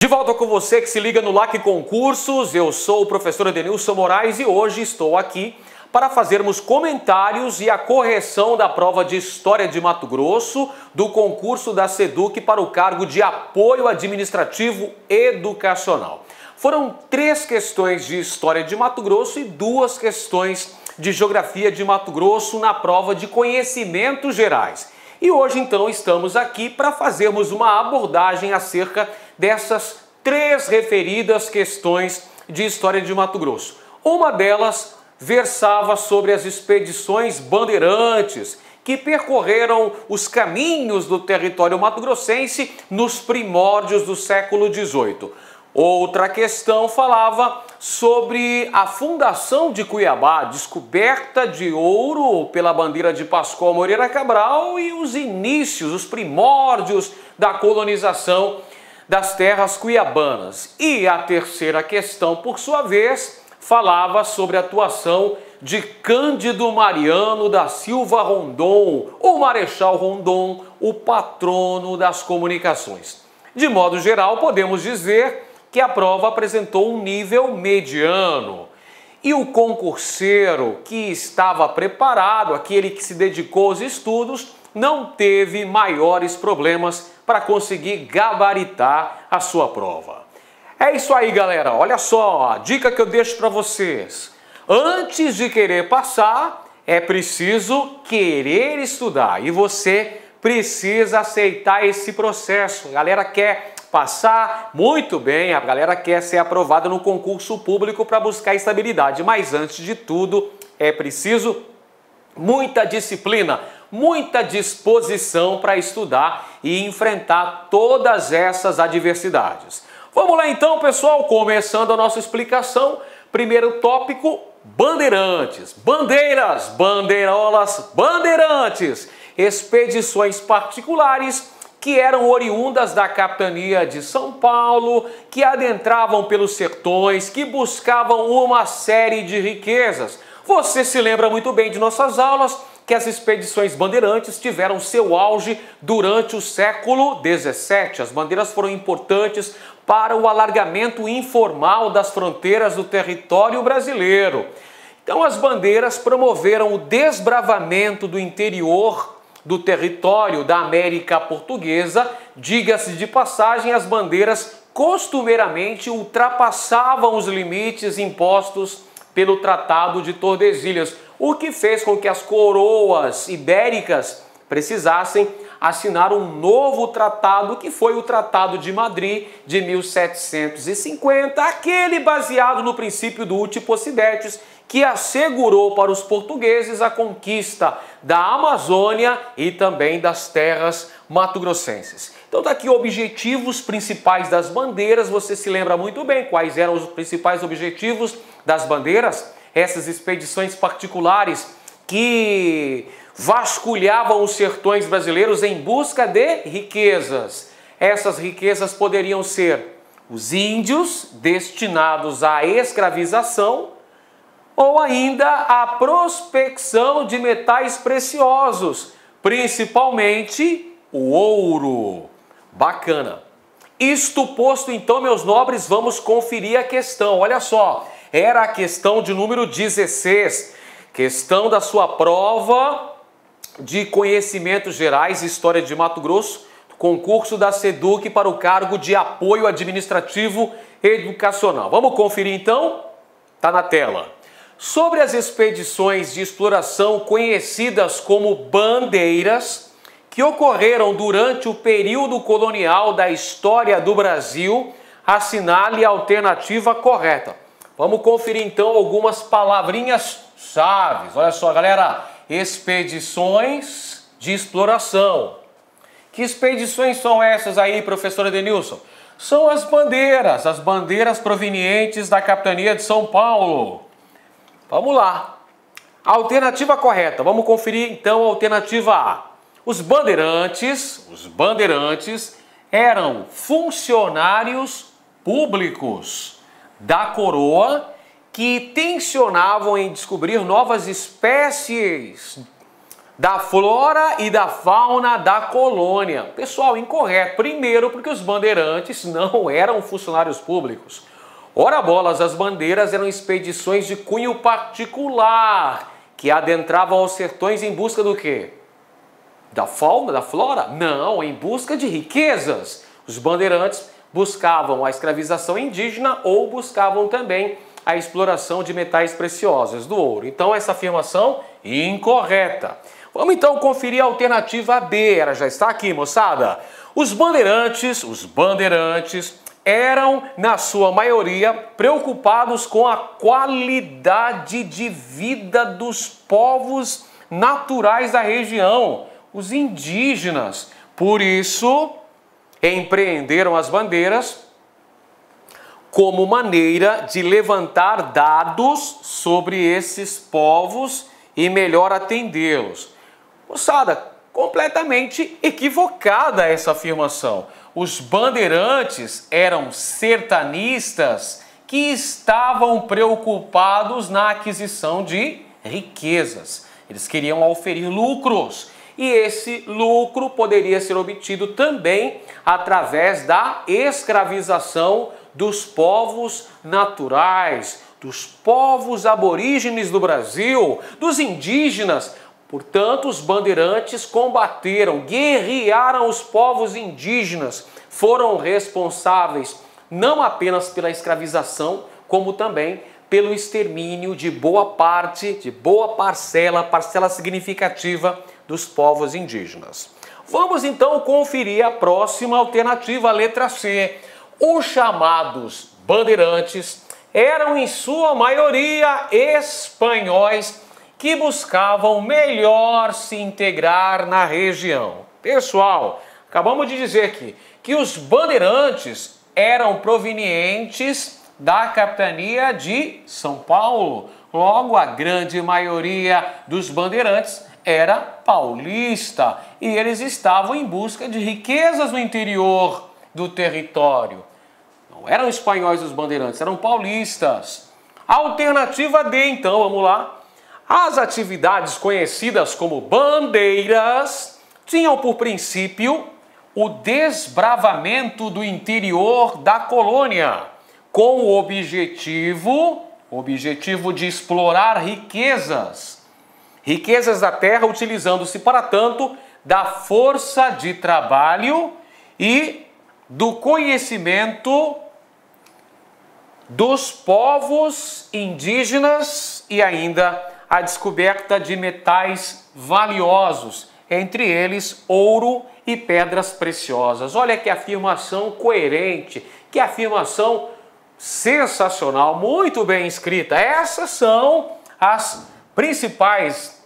De volta com você que se liga no LAC Concursos, eu sou o professor Edenilson Moraes e hoje estou aqui para fazermos comentários e a correção da prova de História de Mato Grosso do concurso da SEDUC para o cargo de Apoio Administrativo Educacional. Foram 3 questões de História de Mato Grosso e 2 questões de Geografia de Mato Grosso na prova de Conhecimentos Gerais. E hoje então estamos aqui para fazermos uma abordagem acerca dessas 3 referidas questões de História de Mato Grosso. Uma delas versava sobre as expedições bandeirantes que percorreram os caminhos do território mato-grossense nos primórdios do século XVIII. Outra questão falava sobre a fundação de Cuiabá, descoberta de ouro pela bandeira de Pascoal Moreira Cabral e os inícios, os primórdios da colonização das terras cuiabanas. E a terceira questão, por sua vez, falava sobre a atuação de Cândido Mariano da Silva Rondon, o Marechal Rondon, o patrono das comunicações. De modo geral, podemos dizer que a prova apresentou um nível mediano. E o concurseiro que estava preparado, aquele que se dedicou aos estudos, não teve maiores problemas para conseguir gabaritar a sua prova. É isso aí, galera. Olha só, a dica que eu deixo para vocês. Antes de querer passar, é preciso querer estudar. E você precisa aceitar esse processo. A galera quer passar muito bem, a galera quer ser aprovada no concurso público para buscar estabilidade. Mas antes de tudo, é preciso muita disciplina, muita disposição para estudar e enfrentar todas essas adversidades. Vamos lá então, pessoal, começando a nossa explicação. Primeiro tópico, bandeirantes, bandeiras, bandeirolas, bandeirantes, expedições particulares que eram oriundas da capitania de São Paulo, que adentravam pelos sertões, que buscavam uma série de riquezas. Você se lembra muito bem de nossas aulas que as expedições bandeirantes tiveram seu auge durante o século XVII. As bandeiras foram importantes para o alargamento informal das fronteiras do território brasileiro. Então as bandeiras promoveram o desbravamento do interior do território da América Portuguesa. Diga-se de passagem, as bandeiras costumeiramente ultrapassavam os limites impostos pelo Tratado de Tordesilhas, o que fez com que as coroas ibéricas precisassem assinar um novo tratado, que foi o Tratado de Madrid de 1750, aquele baseado no princípio do Uti Possidetis, que assegurou para os portugueses a conquista da Amazônia e também das terras mato-grossenses. Então tá aqui objetivos principais das bandeiras. Você se lembra muito bem quais eram os principais objetivos das bandeiras? Essas expedições particulares que vasculhavam os sertões brasileiros em busca de riquezas. Essas riquezas poderiam ser os índios destinados à escravização ou ainda a prospecção de metais preciosos, principalmente o ouro. Bacana. Isto posto então, meus nobres, vamos conferir a questão. Olha só, era a questão de número 16, questão da sua prova de Conhecimentos Gerais e História de Mato Grosso, concurso da SEDUC para o cargo de Apoio Administrativo Educacional. Vamos conferir então? Tá na tela. Sobre as expedições de exploração conhecidas como bandeiras, que ocorreram durante o período colonial da história do Brasil, assinale a alternativa correta. Vamos conferir então algumas palavrinhas-chave. Olha só, galera, expedições de exploração. Que expedições são essas aí, professor Edenilson? São as bandeiras provenientes da capitania de São Paulo. Vamos lá. A alternativa correta. Vamos conferir então a alternativa A. Os bandeirantes eram funcionários públicos da coroa que tensionavam em descobrir novas espécies da flora e da fauna da colônia. Pessoal, incorreto. Primeiro, porque os bandeirantes não eram funcionários públicos. Ora bolas, as bandeiras eram expedições de cunho particular, que adentravam aos sertões em busca do quê? Da fauna, da flora? Não, em busca de riquezas. Os bandeirantes buscavam a escravização indígena ou buscavam também a exploração de metais preciosos, do ouro. Então, essa afirmação incorreta. Vamos então conferir a alternativa B. Ela já está aqui, moçada. Os bandeirantes eram, na sua maioria, preocupados com a qualidade de vida dos povos naturais da região, os indígenas. Por isso, empreenderam as bandeiras como maneira de levantar dados sobre esses povos e melhor atendê-los. Moçada, completamente equivocada essa afirmação. Os bandeirantes eram sertanistas que estavam preocupados na aquisição de riquezas. Eles queriam auferir lucros e esse lucro poderia ser obtido também através da escravização dos povos naturais, dos povos aborígenes do Brasil, dos indígenas. Portanto, os bandeirantes combateram, guerrearam os povos indígenas, foram responsáveis não apenas pela escravização, como também pelo extermínio de boa parcela significativa dos povos indígenas. Vamos então conferir a próxima alternativa, a letra C. Os chamados bandeirantes eram em sua maioria espanhóis que buscavam melhor se integrar na região. Pessoal, acabamos de dizer aqui que os bandeirantes eram provenientes da capitania de São Paulo. Logo, a grande maioria dos bandeirantes era paulista e eles estavam em busca de riquezas no interior do território. Não eram espanhóis os bandeirantes, eram paulistas. Alternativa D, então, vamos lá. As atividades conhecidas como bandeiras tinham por princípio o desbravamento do interior da colônia, com o objetivo de explorar riquezas da terra, utilizando-se para tanto da força de trabalho e do conhecimento dos povos indígenas e ainda a descoberta de metais valiosos, entre eles ouro e pedras preciosas. Olha que afirmação coerente, que afirmação sensacional, muito bem escrita. Essas são as principais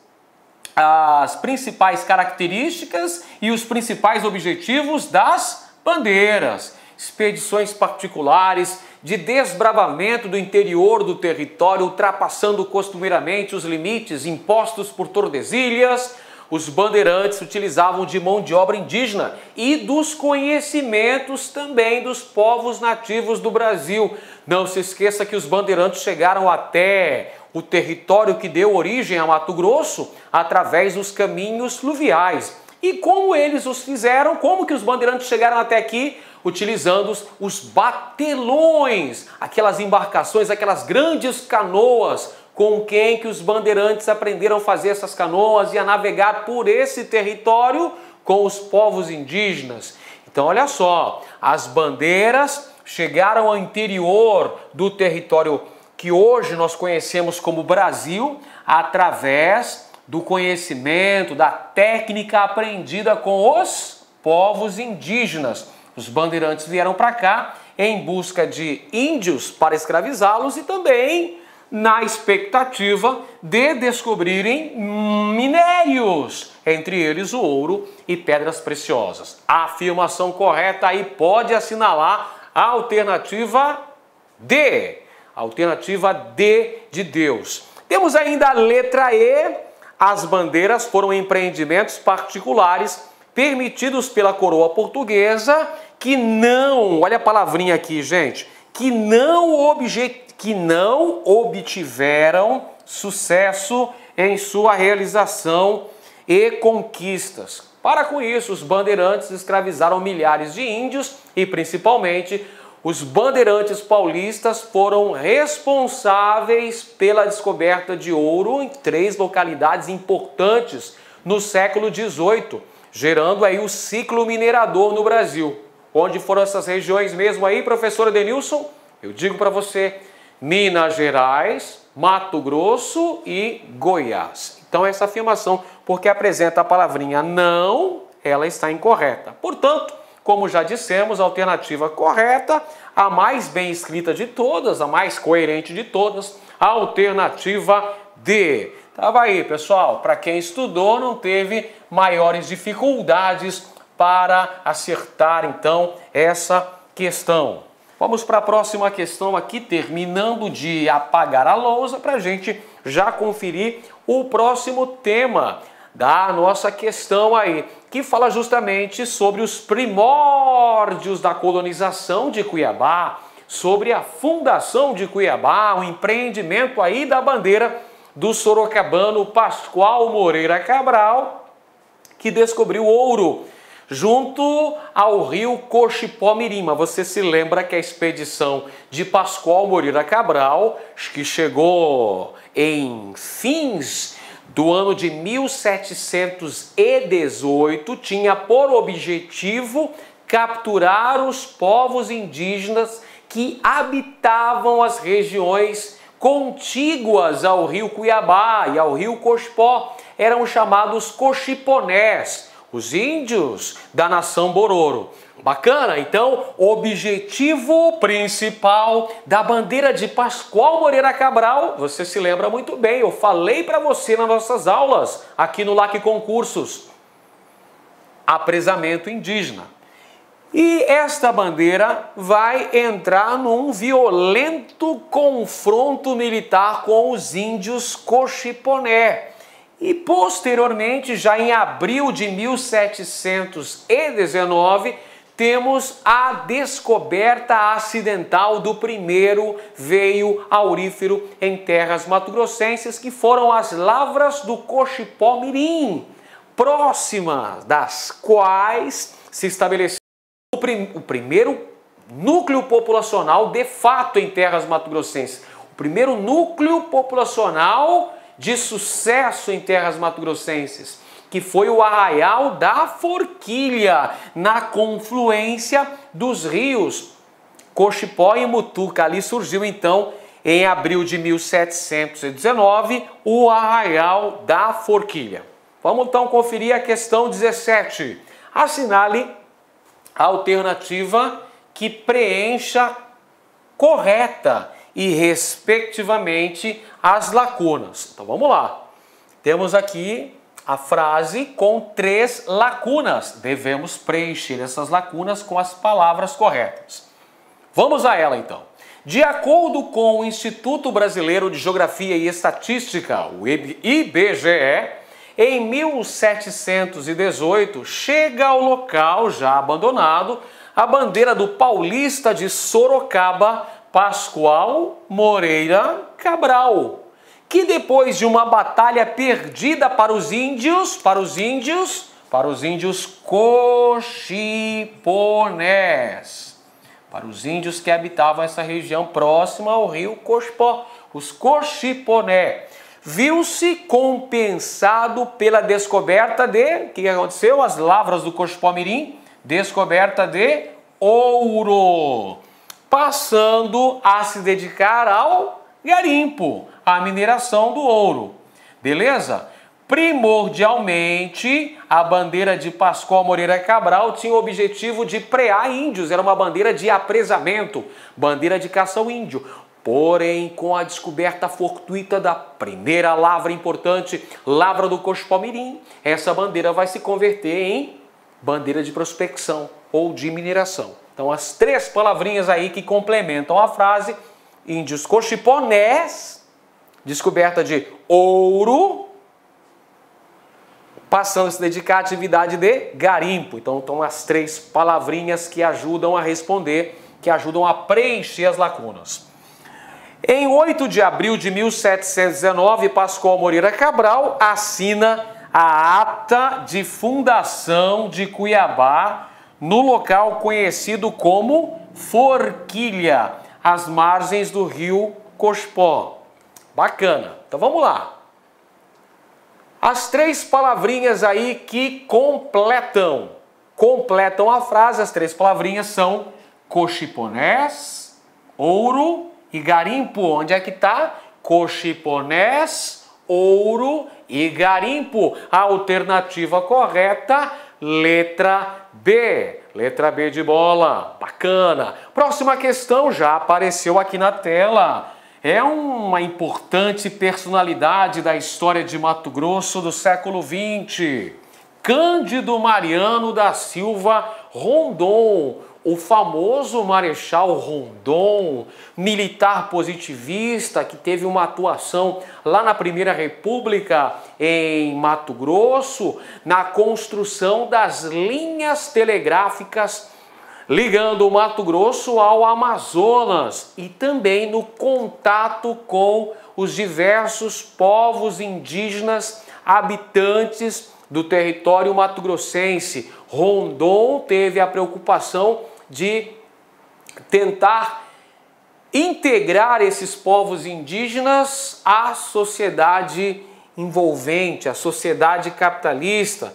características e os principais objetivos das bandeiras. Expedições particulares de desbravamento do interior do território, ultrapassando costumeiramente os limites impostos por Tordesilhas. Os bandeirantes utilizavam de mão de obra indígena e dos conhecimentos também dos povos nativos do Brasil. Não se esqueça que os bandeirantes chegaram até o território que deu origem a Mato Grosso através dos caminhos fluviais. E como eles os fizeram? Como que os bandeirantes chegaram até aqui? Utilizando os batelões, aquelas embarcações, aquelas grandes canoas, com quem que os bandeirantes aprenderam a fazer essas canoas e a navegar por esse território com os povos indígenas. Então, olha só, as bandeiras chegaram ao interior do território que hoje nós conhecemos como Brasil, através do conhecimento, da técnica aprendida com os povos indígenas. Os bandeirantes vieram para cá em busca de índios para escravizá-los e também na expectativa de descobrirem minérios, entre eles o ouro e pedras preciosas. A afirmação correta aí pode assinalar a alternativa D. A alternativa D de Deus. Temos ainda a letra E. As bandeiras foram empreendimentos particulares permitidos pela coroa portuguesa que não, olha a palavrinha aqui, gente, que não obtiveram sucesso em sua realização e conquistas. Para com isso, os bandeirantes escravizaram milhares de índios e, principalmente, os bandeirantes paulistas foram responsáveis pela descoberta de ouro em 3 localidades importantes no século XVIII, gerando aí o ciclo minerador no Brasil. Onde foram essas regiões mesmo aí, professor Edenilson? Eu digo para você, Minas Gerais, Mato Grosso e Goiás. Então essa afirmação, porque apresenta a palavrinha não, ela está incorreta. Portanto, como já dissemos, a alternativa correta, a mais bem escrita de todas, a mais coerente de todas, a alternativa D. Tava aí, pessoal, para quem estudou não teve maiores dificuldades para acertar, então, essa questão. Vamos para a próxima questão aqui, terminando de apagar a lousa, para a gente já conferir o próximo tema da nossa questão aí, que fala justamente sobre os primórdios da colonização de Cuiabá, sobre a fundação de Cuiabá, o empreendimento aí da bandeira do sorocabano Pascoal Moreira Cabral, que descobriu ouro junto ao rio Cochipó-Mirim. Você se lembra que a expedição de Pascoal Moreira Cabral, que chegou em fins do ano de 1718, tinha por objetivo capturar os povos indígenas que habitavam as regiões contíguas ao rio Cuiabá e ao rio Cochipó. Eram chamados cochiponés, os índios da nação Bororo. Bacana? Então, o objetivo principal da bandeira de Pascoal Moreira Cabral, você se lembra muito bem, eu falei para você nas nossas aulas, aqui no LAC Concursos, apresamento indígena. E esta bandeira vai entrar num violento confronto militar com os índios Cochiponé. E posteriormente, já em abril de 1719, temos a descoberta acidental do primeiro veio aurífero em terras mato-grossenses, que foram as lavras do Cochipó-Mirim, próximas das quais se estabeleceu o primeiro núcleo populacional de fato em terras mato-grossenses. O primeiro núcleo populacional de sucesso em terras mato-grossenses, que foi o Arraial da Forquilha, na confluência dos rios Cochipó e Mutuca. Ali surgiu então, em abril de 1719, o Arraial da Forquilha. Vamos então conferir a questão 17. Assinale a alternativa que preencha correta e, respectivamente, as lacunas. Então vamos lá. Temos aqui a frase com 3 lacunas. Devemos preencher essas lacunas com as palavras corretas. Vamos a ela então. De acordo com o Instituto Brasileiro de Geografia e Estatística, o IBGE, em 1718 chega ao local já abandonado a bandeira do paulista de Sorocaba, Pascoal Moreira Cabral, que depois de uma batalha perdida para os índios cochiponés, para os índios que habitavam essa região próxima ao rio Cochipó, os cochiponé, viu-se compensado pela descoberta de, o que aconteceu? As lavras do Cochipó-Mirim, descoberta de ouro, passando a se dedicar ao garimpo, à mineração do ouro. Beleza? Primordialmente, a bandeira de Pascoal Moreira Cabral tinha o objetivo de prear índios, era uma bandeira de apresamento, bandeira de caça ao índio. Porém, com a descoberta fortuita da primeira lavra importante, lavra do Cochipó-Mirim, essa bandeira vai se converter em bandeira de prospecção ou de mineração. Então, as 3 palavrinhas aí que complementam a frase: índios cochiponés, descoberta de ouro, passando a se dedicar à atividade de garimpo. Então, estão as 3 palavrinhas que ajudam a responder, que ajudam a preencher as lacunas. Em 8 de abril de 1719, Pascoal Moreira Cabral assina a ata de fundação de Cuiabá no local conhecido como Forquilha, às margens do rio Cospó. Bacana. Então vamos lá. As três palavrinhas aí que completam a frase, as três palavrinhas são cochiponés, ouro e garimpo. Onde é que está? Cochiponés, ouro e garimpo. A alternativa correta, letra B. Letra B de bola. Bacana. Próxima questão já apareceu aqui na tela. É uma importante personalidade da história de Mato Grosso do século XX. Cândido Mariano da Silva Rondon, o famoso Marechal Rondon, militar positivista que teve uma atuação lá na Primeira República em Mato Grosso, na construção das linhas telegráficas ligando o Mato Grosso ao Amazonas e também no contato com os diversos povos indígenas habitantes do território mato-grossense. Rondon teve a preocupação de tentar integrar esses povos indígenas à sociedade envolvente, à sociedade capitalista,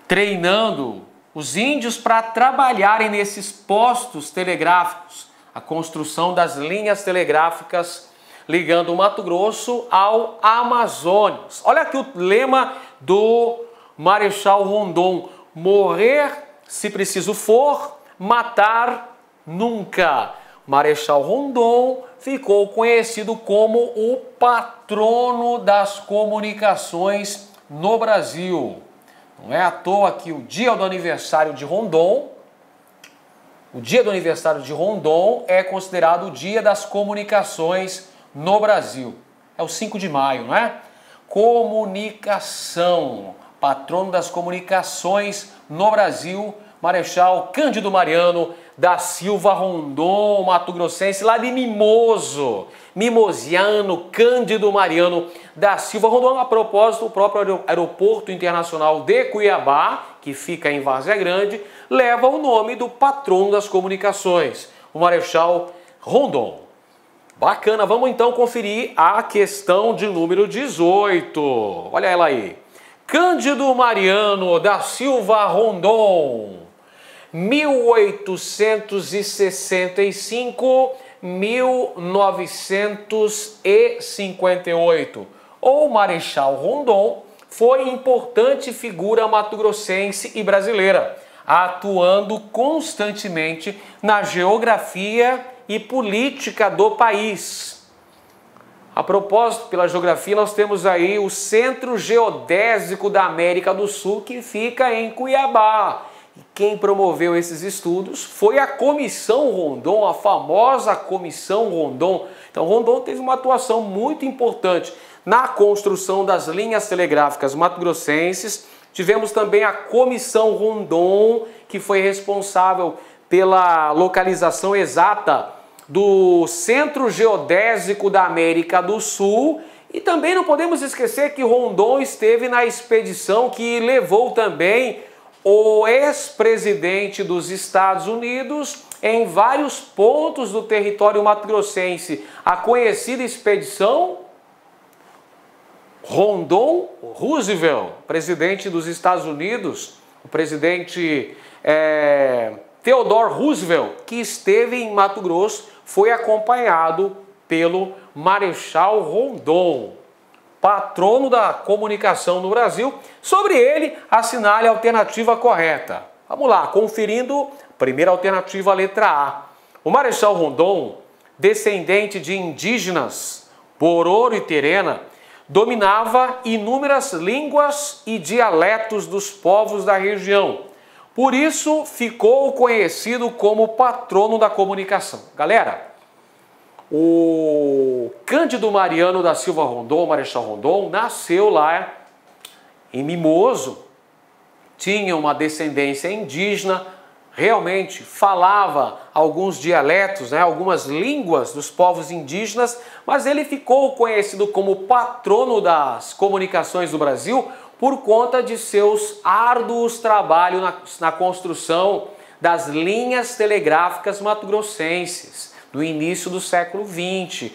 treinando os índios para trabalharem nesses postos telegráficos, a construção das linhas telegráficas ligando o Mato Grosso ao Amazonas. Olha aqui o lema do Marechal Rondon: morrer se preciso for, matar nunca. Marechal Rondon ficou conhecido como o patrono das comunicações no Brasil. Não é à toa que o dia do aniversário de Rondon, é considerado o dia das comunicações no Brasil. É o 5 de maio, não é? Comunicação, patrono das comunicações no Brasil, Marechal Cândido Mariano da Silva Rondon, mato-grossense, lá de Mimoso, mimosiano Cândido Mariano da Silva Rondon. A propósito, o próprio aeroporto internacional de Cuiabá, que fica em Várzea Grande, leva o nome do patrono das comunicações, o Marechal Rondon. Bacana, vamos então conferir a questão de número 18. Olha ela aí. Cândido Mariano da Silva Rondon, 1865-1958, ou Marechal Rondon, foi importante figura mato-grossense e brasileira, atuando constantemente na geografia e política do país. A propósito, pela geografia, nós temos aí o Centro Geodésico da América do Sul, que fica em Cuiabá. E quem promoveu esses estudos foi a Comissão Rondon, a famosa Comissão Rondon. Então, Rondon teve uma atuação muito importante na construção das linhas telegráficas mato-grossenses. Tivemos também a Comissão Rondon, que foi responsável pela localização exata do Centro Geodésico da América do Sul. E também não podemos esquecer que Rondon esteve na expedição que levou também o ex-presidente dos Estados Unidos em vários pontos do território mato-grossense. A conhecida expedição Rondon Roosevelt, presidente dos Estados Unidos, o presidente Theodore Roosevelt, que esteve em Mato Grosso, foi acompanhado pelo Marechal Rondon, patrono da comunicação no Brasil. Sobre ele, assinale a alternativa correta. Vamos lá, conferindo. Primeira alternativa, letra A. O Marechal Rondon, descendente de indígenas Bororo e Terena, dominava inúmeras línguas e dialetos dos povos da região. Por isso, ficou conhecido como patrono da comunicação. Galera, o Cândido Mariano da Silva Rondon, Marechal Rondon, nasceu lá em Mimoso, tinha uma descendência indígena, realmente falava alguns dialetos, né, algumas línguas dos povos indígenas, mas ele ficou conhecido como patrono das comunicações do Brasil por conta de seus árduos trabalhos na construção das linhas telegráficas mato-grossenses, no início do século XX,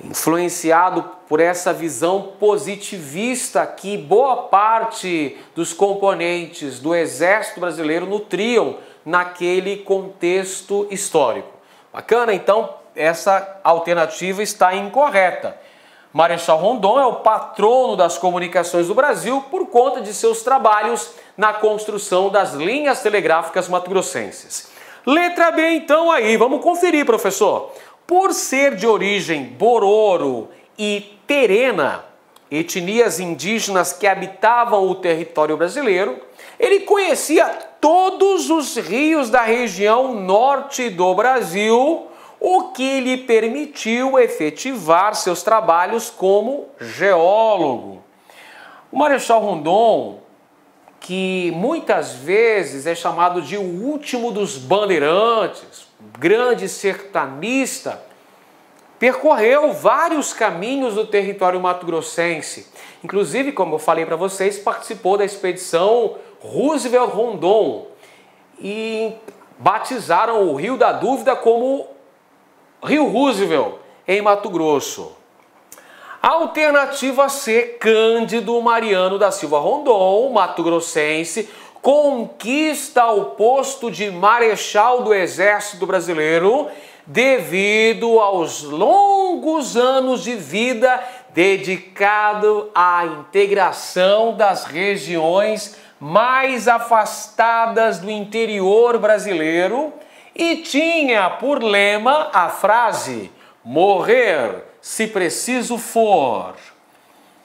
influenciado por essa visão positivista que boa parte dos componentes do Exército Brasileiro nutriam naquele contexto histórico. Bacana? Então, essa alternativa está incorreta. Marechal Rondon é o patrono das comunicações do Brasil por conta de seus trabalhos na construção das linhas telegráficas mato-grossenses. Letra B, então, aí. Vamos conferir, professor. Por ser de origem Bororo e Terena, etnias indígenas que habitavam o território brasileiro, ele conhecia todos os rios da região norte do Brasil, o que lhe permitiu efetivar seus trabalhos como geólogo. O Marechal Rondon, que muitas vezes é chamado de o último dos bandeirantes, grande sertanista, percorreu vários caminhos do território mato-grossense. Inclusive, como eu falei para vocês, participou da expedição Roosevelt-Rondon e batizaram o Rio da Dúvida como Rio Roosevelt, em Mato Grosso. Alternativa C, Cândido Mariano da Silva Rondon, mato-grossense, conquista o posto de Marechal do Exército Brasileiro devido aos longos anos de vida dedicado à integração das regiões mais afastadas do interior brasileiro e tinha por lema a frase: morrer se preciso for,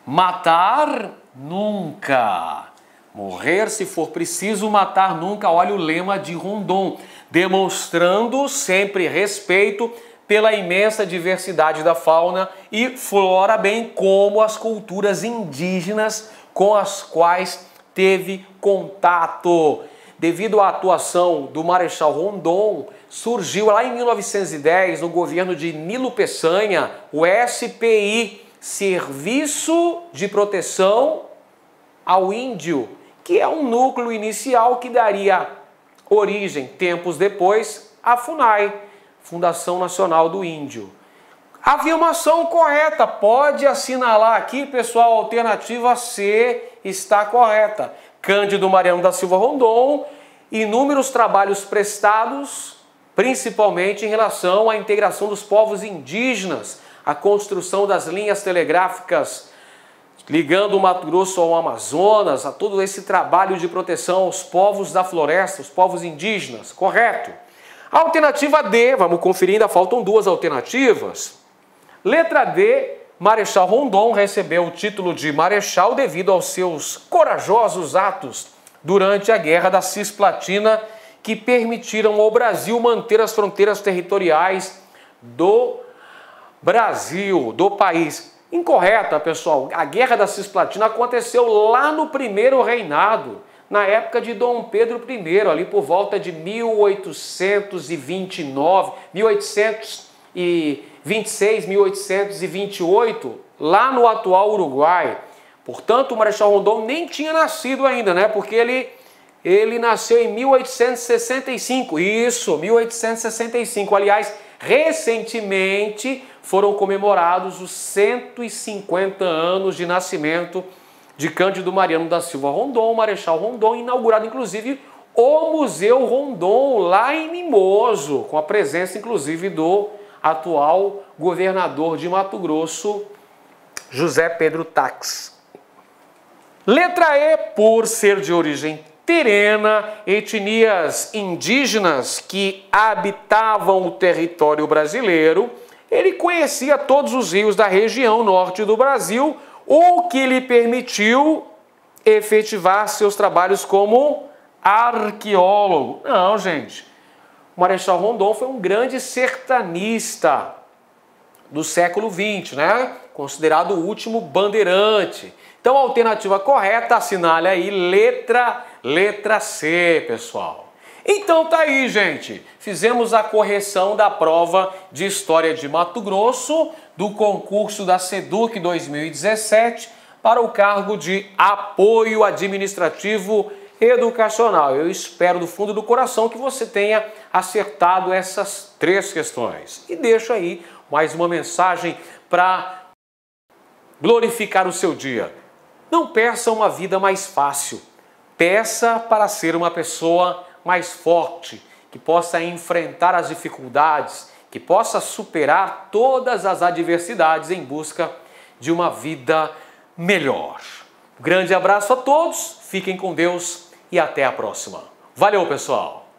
matar nunca. Morrer se for preciso, matar nunca. Olha o lema de Rondon, demonstrando sempre respeito pela imensa diversidade da fauna e flora, bem como as culturas indígenas com as quais teve contato. Devido à atuação do Marechal Rondon, surgiu lá em 1910, no governo de Nilo Peçanha, o SPI, Serviço de Proteção ao Índio, que é um núcleo inicial que daria origem, tempos depois, à FUNAI, Fundação Nacional do Índio. Afirmação correta, pode assinalar aqui, pessoal, a alternativa C está correta. Cândido Mariano da Silva Rondon, inúmeros trabalhos prestados, principalmente em relação à integração dos povos indígenas, a construção das linhas telegráficas ligando o Mato Grosso ao Amazonas, a todo esse trabalho de proteção aos povos da floresta, os povos indígenas, correto? Alternativa D, vamos conferir, ainda faltam duas alternativas. Letra D, Marechal Rondon recebeu o título de Marechal devido aos seus corajosos atos durante a Guerra da Cisplatina, que permitiram ao Brasil manter as fronteiras territoriais do Brasil, do país. Incorreta, pessoal. A Guerra da Cisplatina aconteceu lá no primeiro reinado, na época de Dom Pedro I, ali por volta de 1829, 1826, 1828, lá no atual Uruguai. Portanto, o Marechal Rondon nem tinha nascido ainda, né? Porque ele nasceu em 1865. Isso, 1865. Aliás, recentemente foram comemorados os 150 anos de nascimento de Cândido Mariano da Silva Rondon, Marechal Rondon, inaugurado inclusive o Museu Rondon lá em Mimoso, com a presença inclusive do atual governador de Mato Grosso, José Pedro Tax. Letra E, por ser de origem terena, etnias indígenas que habitavam o território brasileiro, ele conhecia todos os rios da região norte do Brasil, o que lhe permitiu efetivar seus trabalhos como arqueólogo. Não, gente. O Marechal Rondon foi um grande sertanista do século XX, né? Considerado o último bandeirante. Então, a alternativa correta, assinale aí letra C, pessoal. Então tá aí, gente. Fizemos a correção da prova de História de Mato Grosso do concurso da SEDUC 2017 para o cargo de Apoio Administrativo Educacional. Eu espero do fundo do coração que você tenha acertado essas 3 questões. E deixo aí mais uma mensagem para glorificar o seu dia. Não peça uma vida mais fácil. Peça para ser uma pessoa mais forte, que possa enfrentar as dificuldades, que possa superar todas as adversidades em busca de uma vida melhor. Um grande abraço a todos, fiquem com Deus e até a próxima. Valeu, pessoal!